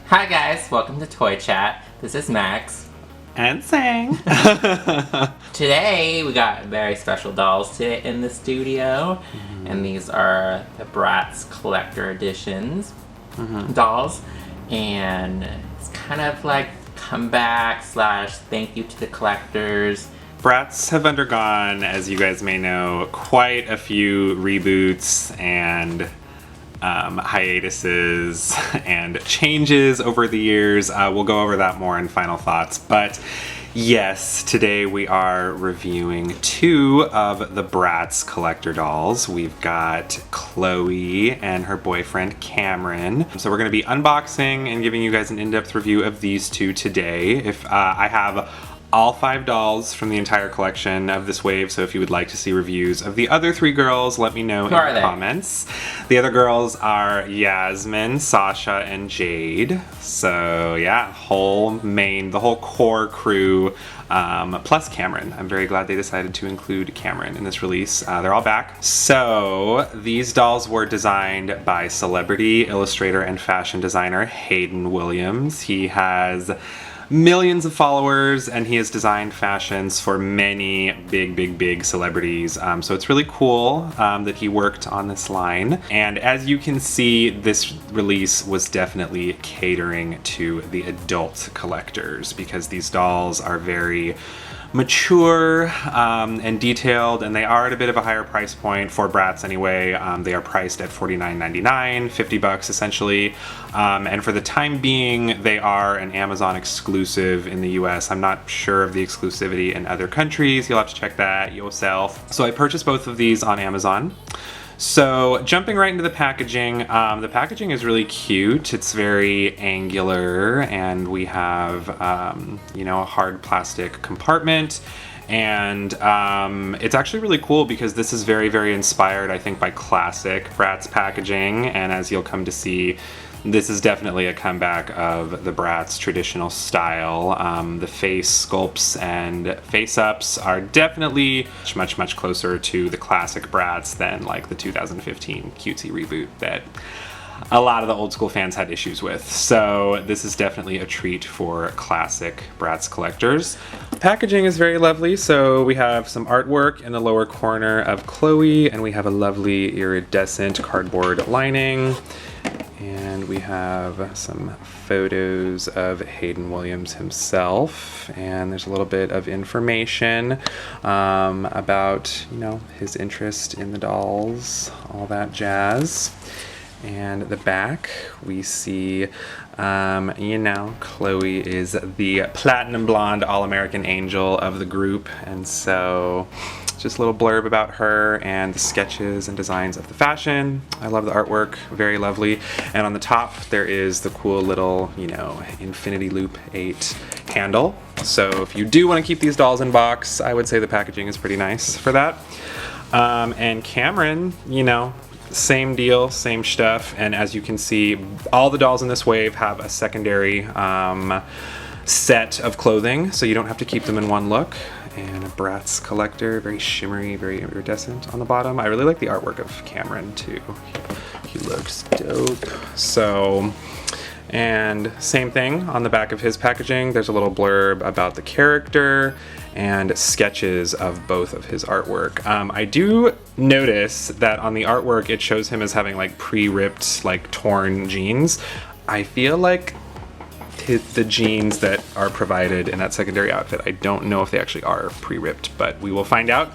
Hi guys, welcome to Toy Chat. This is Max. And Sang. Today we got very special dolls in the studio. And these are the Bratz Collector editions dolls. And it's kind of like comeback / thank you to the collectors. Bratz have undergone, as you guys may know, quite a few reboots and hiatuses and changes over the years. We'll go over that more in final thoughts, but yes, today we are reviewing two of the Bratz Collector dolls. We've got Chloe and her boyfriend Cameron. So we're going to be unboxing and giving you guys an in-depth review of these two today. If I have all 5 dolls from the entire collection of this wave, so if you would like to see reviews of the other 3 girls, let me know in the comments. The other girls are Yasmin, Sasha, and Jade. So yeah, the whole core crew, plus Cameron. I'm very glad they decided to include Cameron in this release. They're all back. So these dolls were designed by celebrity illustrator and fashion designer Hayden Williams. He has millions of followers and he has designed fashions for many big celebrities, so it's really cool that he worked on this line. And as you can see, this release was definitely catering to the adult collectors because these dolls are very mature and detailed, and they are at a bit of a higher price point for Bratz anyway. They are priced at $49.99, $50 essentially, and for the time being they are an Amazon exclusive in the US. I'm not sure of the exclusivity in other countries. You'll have to check that yourself. So I purchased both of these on Amazon. So jumping right into the packaging is really cute. It's very angular, and we have a hard plastic compartment, and it's actually really cool because this is very inspired, I think, by classic Bratz packaging, and as you'll come to see, this is definitely a comeback of the Bratz traditional style. The face sculpts and face-ups are definitely much closer to the classic Bratz than like the 2015 cutesy reboot that a lot of the old school fans had issues with. So this is definitely a treat for classic Bratz collectors. Packaging is very lovely. So we have some artwork in the lower corner of Chloe, and we have a lovely iridescent cardboard lining. And we have some photos of Hayden Williams himself, and there's a little bit of information about, his interest in the dolls, all that jazz. And the back, we see, Chloe is the platinum blonde all-American angel of the group, and so just a little blurb about her and the sketches and designs of the fashion. I love the artwork, very lovely. And on the top, there is the cool little, Infinity Loop 8 handle. So if you do want to keep these dolls in box, I would say the packaging is pretty nice for that. And Cameron, same deal, same stuff. And as you can see, all the dolls in this wave have a secondary set of clothing, so you don't have to keep them in one look. And a Bratz Collector, very shimmery, very iridescent on the bottom. I really like the artwork of Cameron too. He looks dope. So, and same thing on the back of his packaging. There's a little blurb about the character and sketches of both of his artwork. I do notice that on the artwork it shows him as having like pre-ripped, like torn jeans. I feel like the jeans that are provided in that secondary outfit, I don't know if they actually are pre-ripped, but we will find out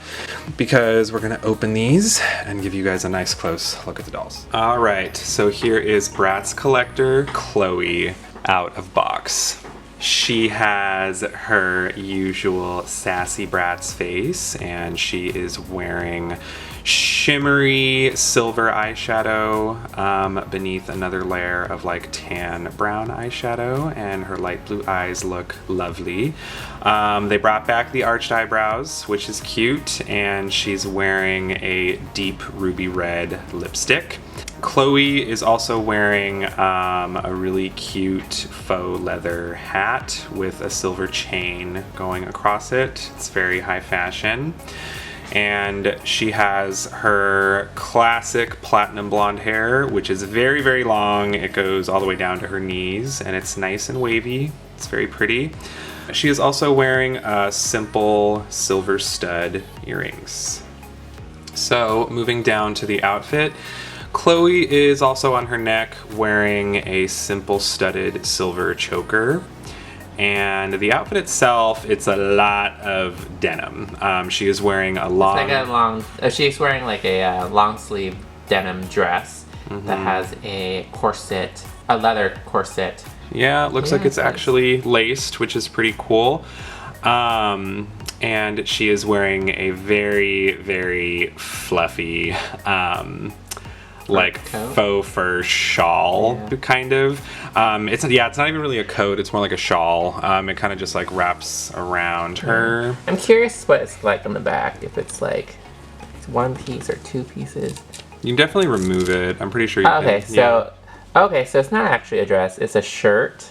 because we're gonna open these and give you guys a nice close look at the dolls. All right, so here is Bratz Collector Chloe out of box. She has her usual sassy Bratz face, and she is wearing shimmery silver eyeshadow beneath another layer of like tan brown eyeshadow, and her light blue eyes look lovely. They brought back the arched eyebrows, which is cute, and she's wearing a deep ruby red lipstick. Chloe is also wearing a really cute faux leather hat with a silver chain going across it. It's very high fashion. And she has her classic platinum blonde hair, which is very, very long. It goes all the way down to her knees, and it's nice and wavy. It's very pretty. She is also wearing simple silver stud earrings. So moving down to the outfit, Cloe is also on her neck wearing a simple studded silver choker. And the outfit itself, it's a lot of denim. She is wearing a long... It's like a long... she's wearing like a long sleeve denim dress that has a corset, a leather corset. Yeah, it looks like it's actually laced, which is pretty cool. And she is wearing a very, very fluffy, like faux fur shawl, kind of. It's not even really a coat. It's more like a shawl. It kind of just like wraps around her. I'm curious what it's like on the back. If it's like it's one piece or two pieces. You can definitely remove it. I'm pretty sure you can. Okay, so it's not actually a dress. It's a shirt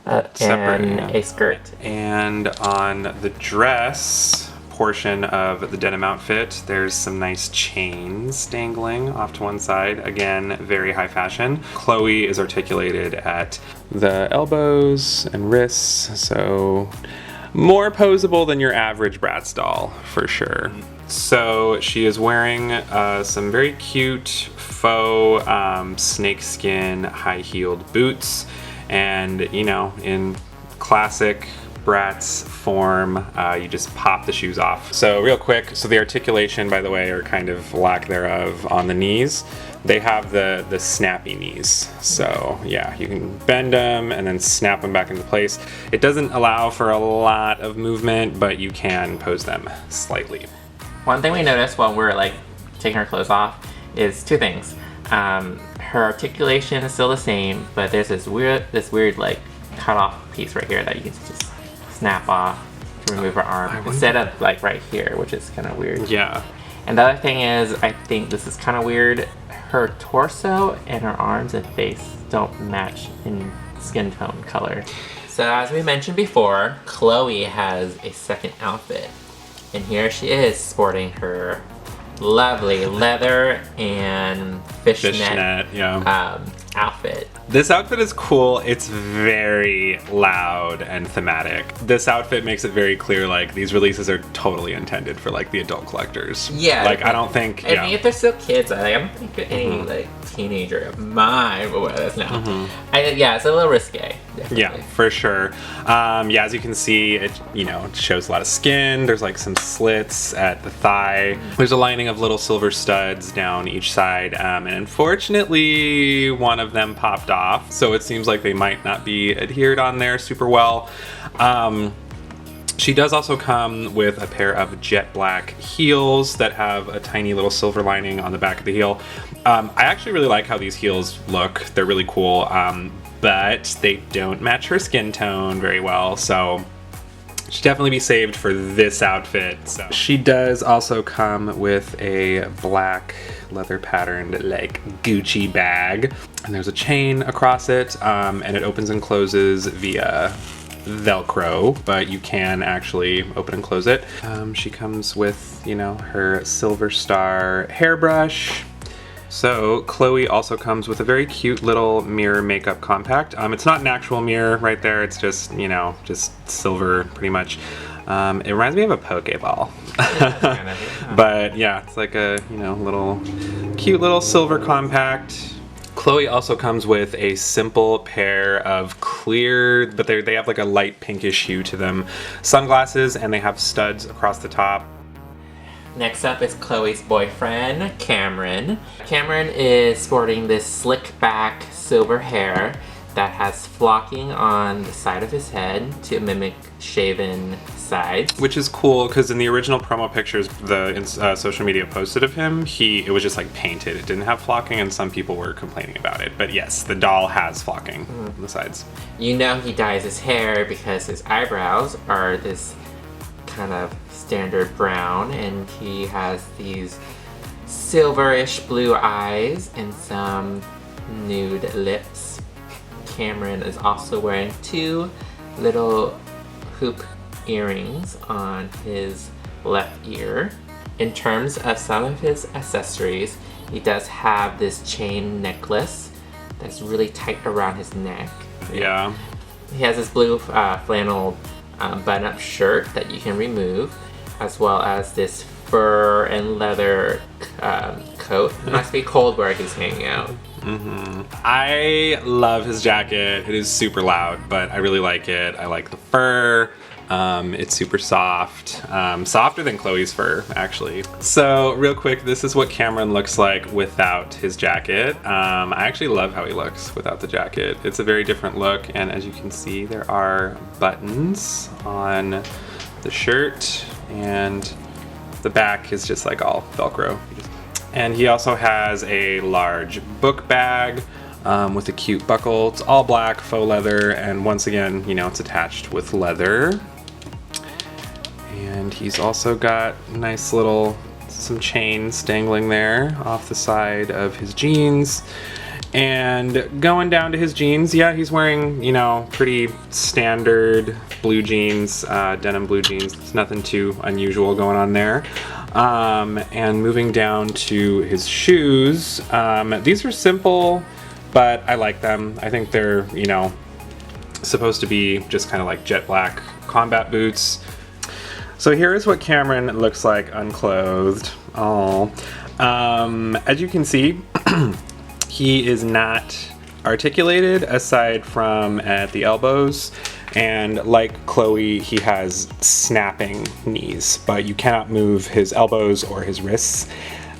and a skirt. And on the dress portion of the denim outfit, there's some nice chains dangling off to one side. Again, very high fashion. Cloe is articulated at the elbows and wrists, so more posable than your average Bratz doll, for sure. So she is wearing some very cute faux snakeskin high-heeled boots, and you know, in classic Bratz form, you just pop the shoes off. So real quick, so the articulation, by the way, or kind of lack thereof on the knees, they have the snappy knees. So yeah, you can bend them and then snap them back into place. It doesn't allow for a lot of movement, but you can pose them slightly. One thing we noticed while we're like taking her clothes off is two things. Her articulation is still the same, but there's this weird like cut off piece right here that you can just snap off to remove her arm instead of like right here, which is kind of weird. Yeah. And the other thing is, I think this is kind of weird. Her torso and her arms and face don't match in skin tone color. So as we mentioned before, Cloe has a second outfit. And here she is sporting her lovely leather and fishnet outfit. This outfit is cool. It's very loud and thematic. This outfit makes it very clear, like, these releases are totally intended for, like, the adult collectors. Yeah. Like, I don't think, I mean, if they're still kids, I don't think any, like, teenager of mine will wear this now. Yeah, it's a little risque. Definitely. Yeah, for sure. Yeah, as you can see, it, you know, it shows a lot of skin. There's, like, some slits at the thigh. There's a lining of little silver studs down each side. And unfortunately, one of them popped off, so it seems like they might not be adhered on there super well. She does also come with a pair of jet black heels that have a tiny little silver lining on the back of the heel. I actually really like how these heels look. They're really cool, but they don't match her skin tone very well, so should definitely be saved for this outfit. So she does also come with a black leather patterned like Gucci bag, and there's a chain across it, and it opens and closes via Velcro, but you can actually open and close it. She comes with, you know, her silver star hairbrush. So Cloe also comes with a very cute little mirror makeup compact. It's not an actual mirror right there. It's just, you know, just silver pretty much. It reminds me of a Pokeball. But yeah, it's like a, you know, little cute little silver compact. Cloe also comes with a simple pair of clear, but they have like a light pinkish hue to them, sunglasses, and they have studs across the top. Next up is Chloe's boyfriend, Cameron. Cameron is sporting this slick back silver hair that has flocking on the side of his head to mimic shaven sides. Which is cool, because in the original promo pictures the social media posted of him, it was just like painted. It didn't have flocking, and some people were complaining about it. But yes, the doll has flocking on the sides. You know he dyes his hair because his eyebrows are this kind of standard brown, and he has these silverish blue eyes and some nude lips. Cameron is also wearing two little hoop earrings on his left ear. In terms of some of his accessories, he does have this chain necklace that's really tight around his neck. Yeah. He has this blue flannel button-up shirt that you can remove, as well as this fur and leather coat. It must be cold where he's hanging out. I love his jacket. It is super loud, but I really like it. I like the fur. It's super soft, softer than Chloe's fur, actually. So real quick, this is what Cameron looks like without his jacket. I actually love how he looks without the jacket. It's a very different look, and as you can see, there are buttons on the shirt, and the back is just like all Velcro. And he also has a large book bag with a cute buckle. It's all black, faux leather, and once again, you know, it's attached with leather. And he's also got nice little, some chains dangling there off the side of his jeans. And going down to his jeans, yeah, he's wearing, you know, pretty standard blue jeans, denim blue jeans. There's nothing too unusual going on there. And moving down to his shoes, these are simple, but I like them. I think they're, you know, supposed to be just kind of like jet black combat boots. So here is what Cameron looks like unclothed. Oh, as you can see, he is not articulated aside from at the elbows. And like Chloe, he has snapping knees, but you cannot move his elbows or his wrists,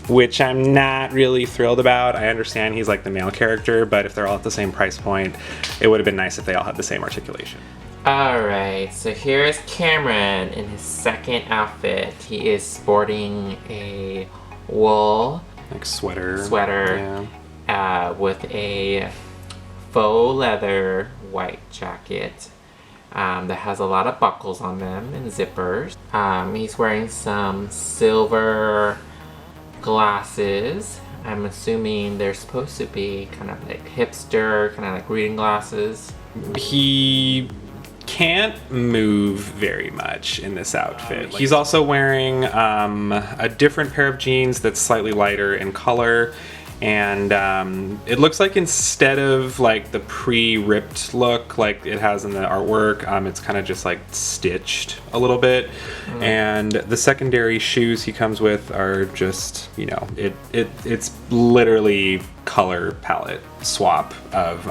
which I'm not really thrilled about. I understand he's like the male character, but if they're all at the same price point, it would have been nice if they all had the same articulation. Alright, so here's Cameron in his second outfit. He is sporting a wool Like sweater. Yeah. With a faux leather white jacket. That has a lot of buckles on them and zippers. He's wearing some silver glasses. I'm assuming they're supposed to be kind of like hipster, kind of like reading glasses. He can't move very much in this outfit. He's also wearing a different pair of jeans that's slightly lighter in color. And it looks like instead of like the pre-ripped look like it has in the artwork, it's kind of just like stitched a little bit. And the secondary shoes he comes with are just, you know, it's literally color palette swap of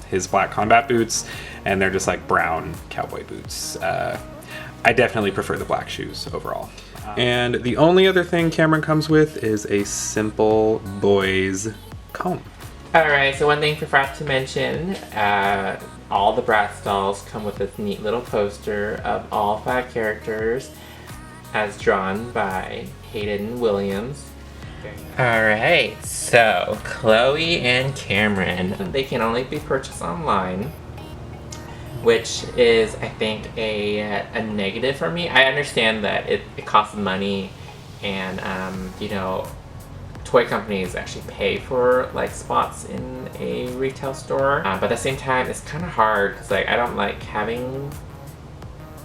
his black combat boots, and they're just like brown cowboy boots. I definitely prefer the black shoes overall. And the only other thing Cameron comes with is a simple boy's comb. Alright, so one thing I forgot to mention, all the Bratz dolls come with this neat little poster of all 5 characters as drawn by Hayden Williams. Alright, so Chloe and Cameron, they can only be purchased online, which is, I think, a negative for me. I understand that it costs money, and you know, toy companies actually pay for like spots in a retail store, but at the same time, it's kind of hard because like I don't like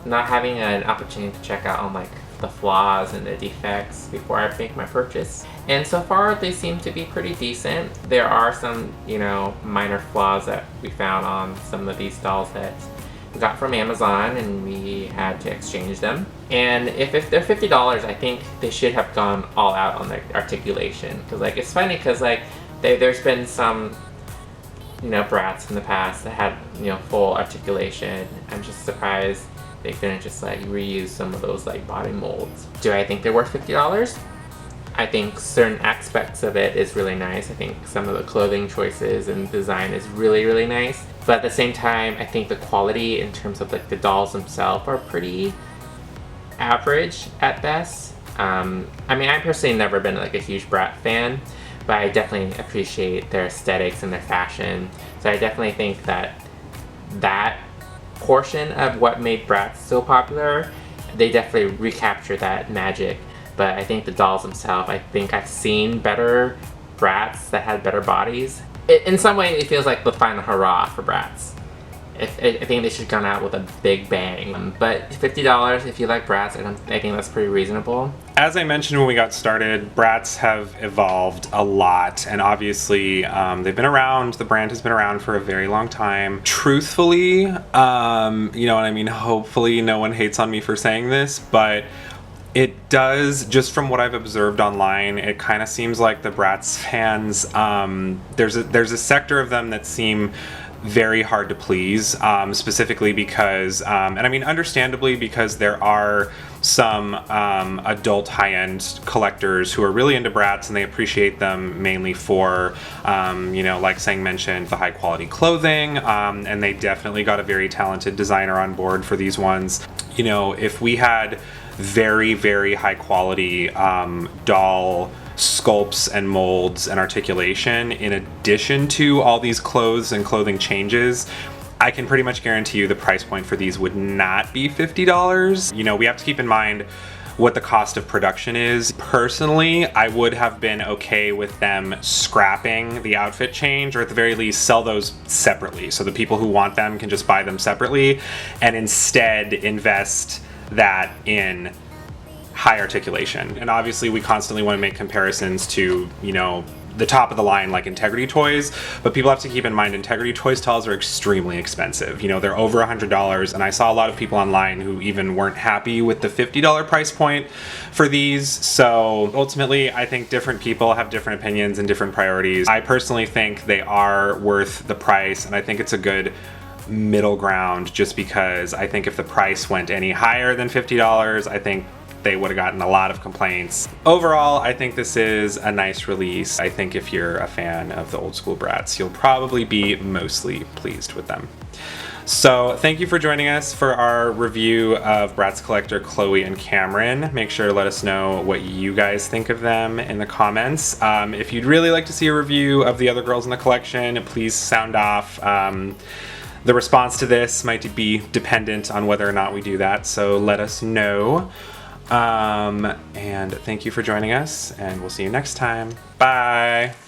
not having an opportunity to check out on like the flaws and the defects before I make my purchase. And so far, they seem to be pretty decent. There are some, you know, minor flaws that we found on some of these dolls that we got from Amazon, and we had to exchange them. And if they're $50, I think they should have gone all out on their articulation. Because like it's funny because like there's been some, you know, Bratz in the past that had, you know, full articulation. I'm just surprised they couldn't just like reuse some of those like body molds. Do I think they're worth $50? I think certain aspects of it is really nice. I think some of the clothing choices and design is really, really nice. But at the same time, I think the quality in terms of like the dolls themselves are pretty average at best. I mean, I've personally never been like a huge Bratz fan, but I definitely appreciate their aesthetics and their fashion. So I definitely think that that portion of what made Bratz so popular, they definitely recaptured that magic. But I think the dolls themselves, I think I've seen better Bratz that had better bodies. In some way, it feels like the final hurrah for Bratz. I think they should come out with a big bang. But $50 if you like Bratz, I think that's pretty reasonable. As I mentioned when we got started, Bratz have evolved a lot, and obviously they've been around, the brand has been around for a very long time. Truthfully, you know what I mean, hopefully no one hates on me for saying this, but it does, just from what I've observed online, it kind of seems like the Bratz fans, there's a sector of them that seem very hard to please, specifically because, and I mean understandably, because there are some adult high-end collectors who are really into Bratz and they appreciate them mainly for, you know, like Sang mentioned, the high quality clothing, and they definitely got a very talented designer on board for these ones. You know, if we had very, very high quality doll sculpts and molds and articulation in addition to all these clothes and clothing changes, I can pretty much guarantee you the price point for these would not be $50. You know, we have to keep in mind what the cost of production is. Personally, I would have been okay with them scrapping the outfit change, or at the very least sell those separately, so the people who want them can just buy them separately and instead invest that in high articulation. And obviously we constantly want to make comparisons to, you know, the top of the line like Integrity toys, but people have to keep in mind Integrity toys dolls are extremely expensive. You know, they're over $100, and I saw a lot of people online who even weren't happy with the $50 price point for these. So ultimately, I think different people have different opinions and different priorities. I personally think they are worth the price, and I think it's a good middle ground, just because I think if the price went any higher than $50, I think they would have gotten a lot of complaints. Overall, I think this is a nice release. I think if you're a fan of the old school Bratz, you'll probably be mostly pleased with them. So thank you for joining us for our review of Bratz Collector, Cloe and Cameron. Make sure to let us know what you guys think of them in the comments. If you'd really like to see a review of the other girls in the collection, please sound off. The response to this might be dependent on whether or not we do that, so let us know. And thank you for joining us, and we'll see you next time. Bye!